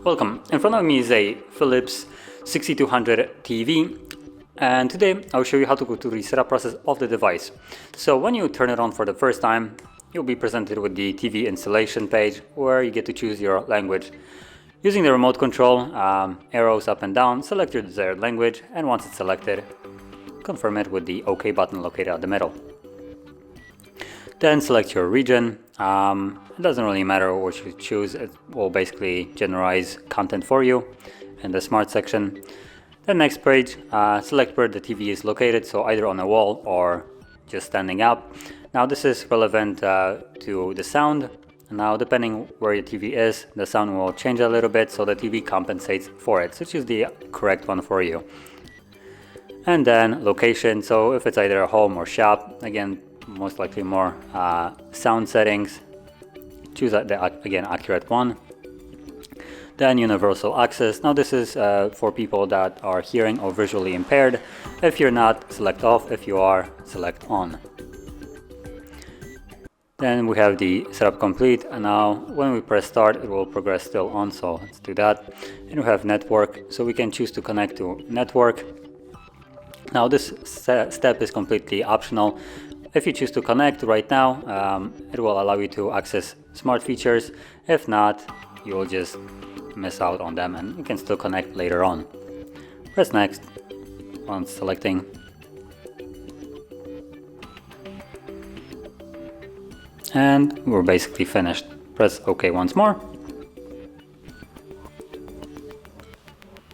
Welcome. In front of me is a Philips 6200 TV, and today I'll show you how to go through the setup process of the device. So when you turn it on for the first time, you'll be presented with the TV installation page where you get to choose your language. Using the remote control, arrows up and down, select your desired language, and once it's selected, confirm it with the OK button located at the middle. Then select your region. It doesn't really matter what you choose, it will basically generalize content for you in the smart section. The next page, select where the TV is located, so either on a wall or just standing up. Now this is relevant to the sound. Now depending where your TV is, the sound will change a little bit, so the TV compensates for it. So choose the correct one for you. And then location, so if it's either a home or shop, again, most likely more sound settings, choose the again accurate one. Then universal access, now this is for people that are hearing or visually impaired. If you're not, select off. If you are, select on. Then we have the setup complete, and now when we press start it will progress still on, so let's do that. And we have network, so we can choose to connect to network. Now this step is completely optional. If you choose to connect right now, it will allow you to access smart features. If not, you will just miss out on them, and you can still connect later on. Press next once selecting. And we're basically finished. Press OK once more.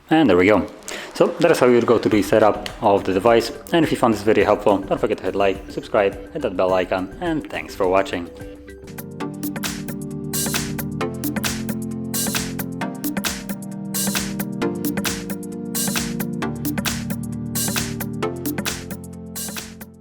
And there we go. So that is how you would go to the setup of the device. And if you found this video helpful, don't forget to hit like, subscribe, hit that bell icon, and thanks for watching.